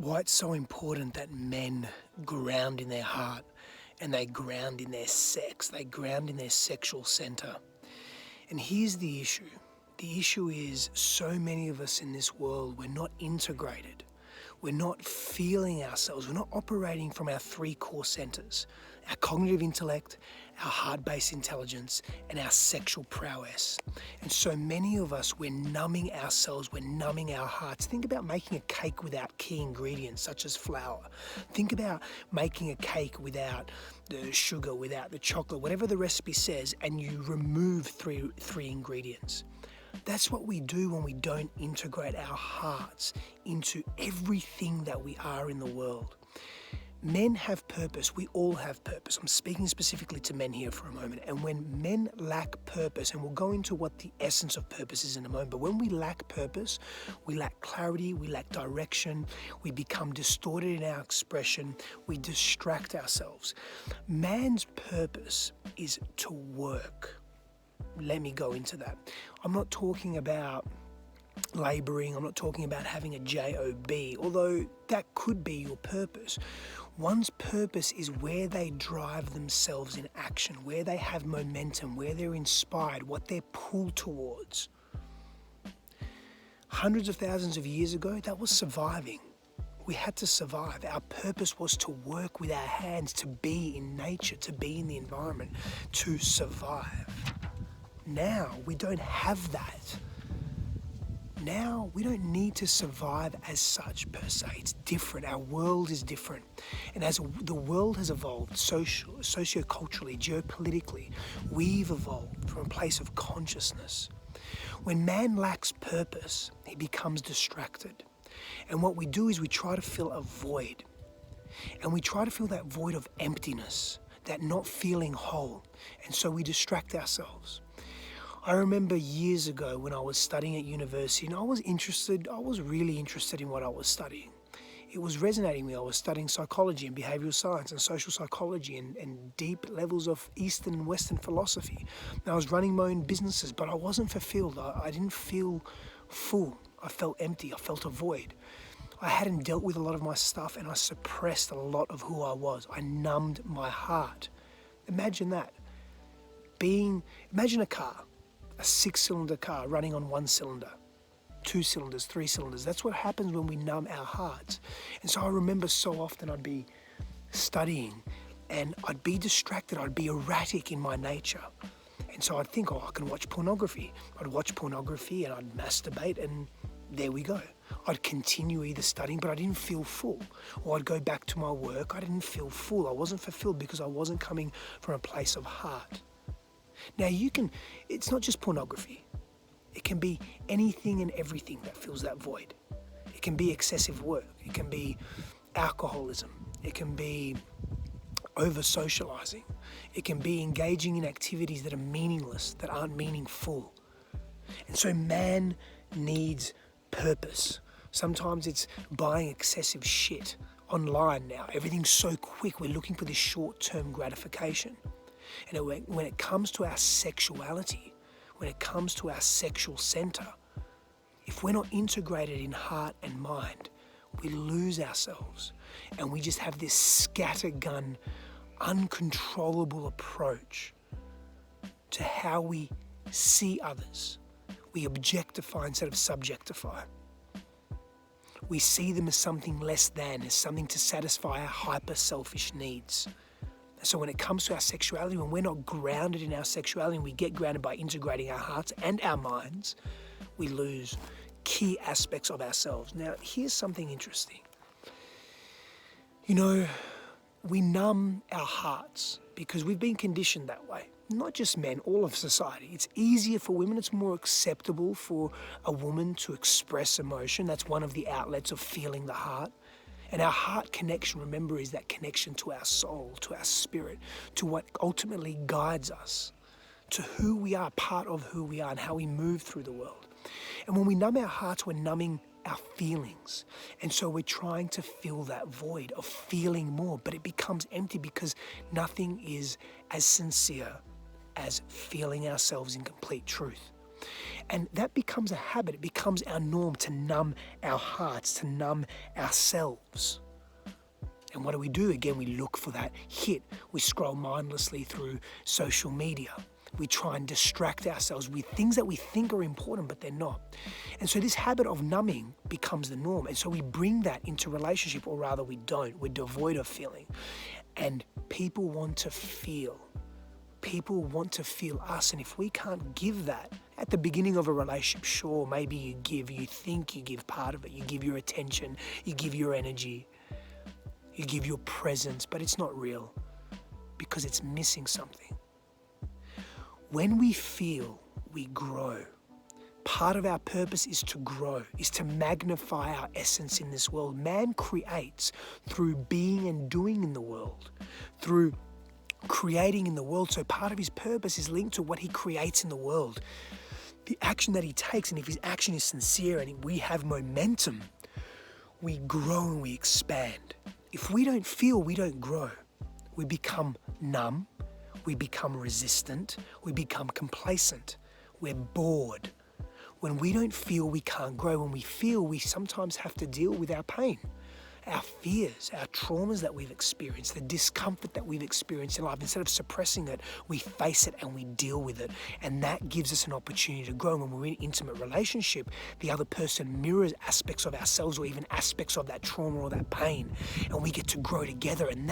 why it's so important that men ground in their heart and they ground in their sex, they ground in their sexual center. And here's the issue. The issue is so many of us in this world, we're not integrated. We're not feeling ourselves. We're not operating from our three core centers: our cognitive intellect, our heart-based intelligence, and our sexual prowess. And so many of us, we're numbing ourselves, we're numbing our hearts. Think about making a cake without key ingredients such as flour. Think about making a cake without the sugar, without the chocolate, whatever the recipe says, and you remove three ingredients. That's what we do when we don't integrate our hearts into everything that we are in the world. Men have purpose. We all have purpose. I'm speaking specifically to men here for a moment. And when men lack purpose, and we'll go into what the essence of purpose is in a moment, but when we lack purpose, we lack clarity, we lack direction, we become distorted in our expression, we distract ourselves. Man's purpose is to work. Let me go into that. I'm not talking about laboring. I'm not talking about having a job, although that could be your purpose. One's purpose is where they drive themselves in action, where they have momentum, where they're inspired, what they're pulled towards. Hundreds of thousands of years ago, that was surviving. We had to survive. Our purpose was to work with our hands, to be in nature, to be in the environment, to survive. Now, we don't have that. Now, we don't need to survive as such per se. It's different. Our world is different. And as the world has evolved socio-culturally, geopolitically, we've evolved from a place of consciousness. When man lacks purpose, he becomes distracted. And what we do is we try to fill a void. And we try to fill that void of emptiness, that not feeling whole. And so we distract ourselves. I remember years ago when I was studying at university, and I was really interested in what I was studying. It was resonating with me. I was studying psychology and behavioral science and social psychology and deep levels of Eastern and Western philosophy. And I was running my own businesses, but I wasn't fulfilled. I didn't feel full. I felt empty. I felt a void. I hadn't dealt with a lot of my stuff, and I suppressed a lot of who I was. I numbed my heart. Imagine that. Imagine a car. A 6-cylinder car running on 1 cylinder, 2 cylinders, 3 cylinders. That's what happens when we numb our hearts. And so I remember so often I'd be studying and I'd be distracted. I'd be erratic in my nature. And so I'd think, I can watch pornography. I'd watch pornography and I'd masturbate, and there we go. I'd continue either studying, but I didn't feel full. Or I'd go back to my work. I didn't feel full. I wasn't fulfilled because I wasn't coming from a place of heart. Now it's not just pornography. It can be anything and everything that fills that void. It can be excessive work. It can be alcoholism. It can be over-socializing. It can be engaging in activities that are meaningless, that aren't meaningful. And so man needs purpose. Sometimes it's buying excessive shit online now. Everything's so quick. We're looking for this short-term gratification. And when it comes to our sexuality, when it comes to our sexual center, if we're not integrated in heart and mind, we lose ourselves. And we just have this scattergun, uncontrollable approach to how we see others. We objectify instead of subjectify. We see them as something less than, as something to satisfy our hyper-selfish needs. So when it comes to our sexuality, when we're not grounded in our sexuality and we get grounded by integrating our hearts and our minds, we lose key aspects of ourselves. Now, here's something interesting. We numb our hearts because we've been conditioned that way. Not just men, all of society. It's easier for women. It's more acceptable for a woman to express emotion. That's one of the outlets of feeling the heart. And our heart connection, remember, is that connection to our soul, to our spirit, to what ultimately guides us, to who we are, part of who we are, and how we move through the world. And when we numb our hearts, we're numbing our feelings. And so we're trying to fill that void of feeling more, but it becomes empty because nothing is as sincere as feeling ourselves in complete truth. And that becomes a habit. It becomes our norm to numb our hearts, to numb ourselves. And what do? Again, we look for that hit. We scroll mindlessly through social media. We try and distract ourselves with things that we think are important, but they're not. And so this habit of numbing becomes the norm. And so we bring that into relationship, or rather we don't. We're devoid of feeling. And people want to feel. People want to feel us. And if we can't give that at the beginning of a relationship, sure, maybe you think you give part of it. You give your attention, you give your energy, you give your presence, but it's not real because it's missing something. When we feel, we grow. Part of our purpose is to grow, is to magnify our essence in this world. Man creates through being and doing in the world, through creating in the world. So part of his purpose is linked to what he creates in the world. The action that he takes, and if his action is sincere and we have momentum, we grow and we expand. If we don't feel, we don't grow. We become numb, we become resistant, we become complacent, we're bored. When we don't feel, we can't grow. When we feel, we sometimes have to deal with our pain, our fears, our traumas that we've experienced, the discomfort that we've experienced in life. Instead of suppressing it, we face it and we deal with it. And that gives us an opportunity to grow. When we're in an intimate relationship, the other person mirrors aspects of ourselves or even aspects of that trauma or that pain. And we get to grow together. And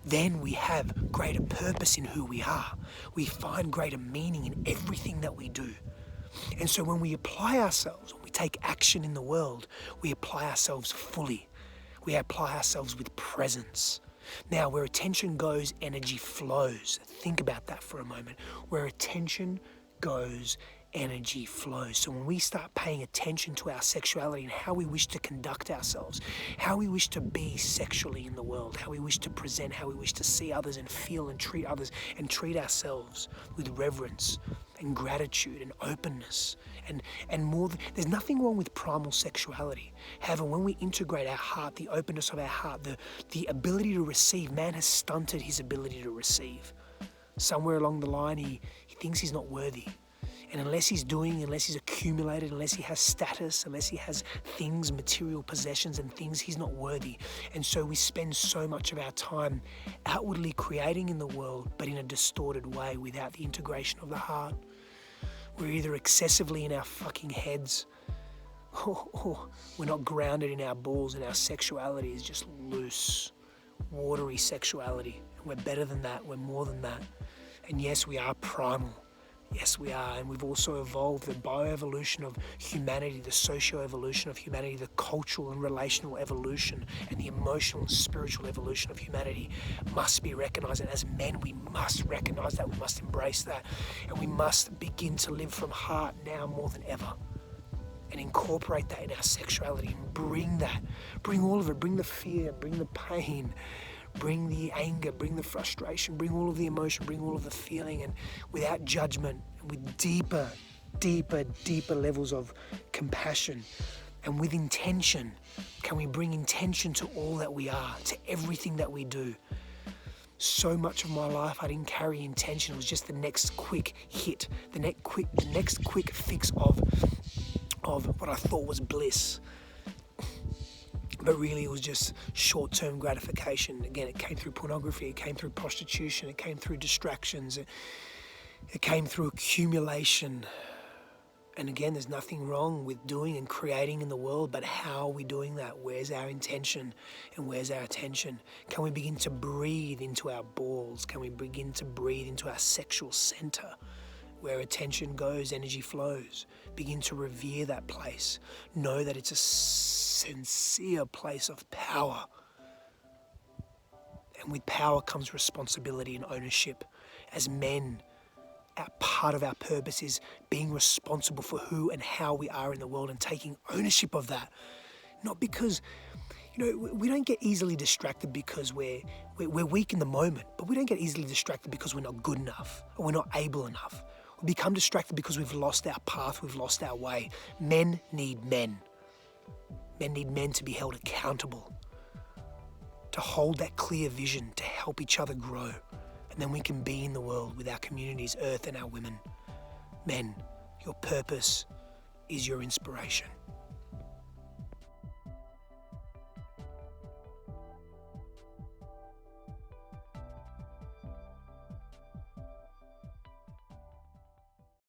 then we have greater purpose in who we are. We find greater meaning in everything that we do. And so when we apply ourselves, when we take action in the world, we apply ourselves fully. We apply ourselves with presence. Now, where attention goes, energy flows. Think about that for a moment. Where attention goes, energy flows. So when we start paying attention to our sexuality and how we wish to conduct ourselves, how we wish to be sexually in the world, how we wish to present, how we wish to see others and feel and treat others and treat ourselves with reverence and gratitude and openness and more. There's nothing wrong with primal sexuality. However, when we integrate our heart, the openness of our heart, the ability to receive, man has stunted his ability to receive. Somewhere along the line, he thinks he's not worthy. And unless he's accumulated, unless he has status, unless he has things, material possessions and things, he's not worthy. And so we spend so much of our time outwardly creating in the world, but in a distorted way without the integration of the heart. We're either excessively in our fucking heads or we're not grounded in our balls, and our sexuality is just loose, watery sexuality. And we're better than that, we're more than that. And yes, we are primal. Yes, we are. And we've also evolved. The bioevolution of humanity, the socio-evolution of humanity, the cultural and relational evolution, and the emotional and spiritual evolution of humanity must be recognized. And as men, we must recognize that. We must embrace that. And we must begin to live from heart now more than ever. And incorporate that in our sexuality and bring that. Bring all of it. Bring the fear, bring the pain, bring the anger, bring the frustration, bring all of the emotion, bring all of the feeling, and without judgment, with deeper levels of compassion, and with intention. Can we bring intention to all that we are, to everything that we do? So much of my life I didn't carry intention. It was just the next quick hit, the next quick fix of what I thought was bliss. But really it was just short-term gratification. Again, it came through pornography, it came through prostitution, it came through distractions, it came through accumulation. And again, there's nothing wrong with doing and creating in the world, but how are we doing that? Where's our intention and where's our attention? Can we begin to breathe into our balls? Can we begin to breathe into our sexual center? Where attention goes, energy flows. Begin to revere that place. Know that it's a sincere place of power. And with power comes responsibility and ownership. As men, part of our purpose is being responsible for who and how we are in the world and taking ownership of that. Not because, we don't get easily distracted because we're weak in the moment, but we don't get easily distracted because we're not good enough or we're not able enough. We become distracted because we've lost our path, we've lost our way. Men need men. Men need men to be held accountable, to hold that clear vision, to help each other grow. And then we can be in the world with our communities, earth and our women. Men, Your purpose is your inspiration.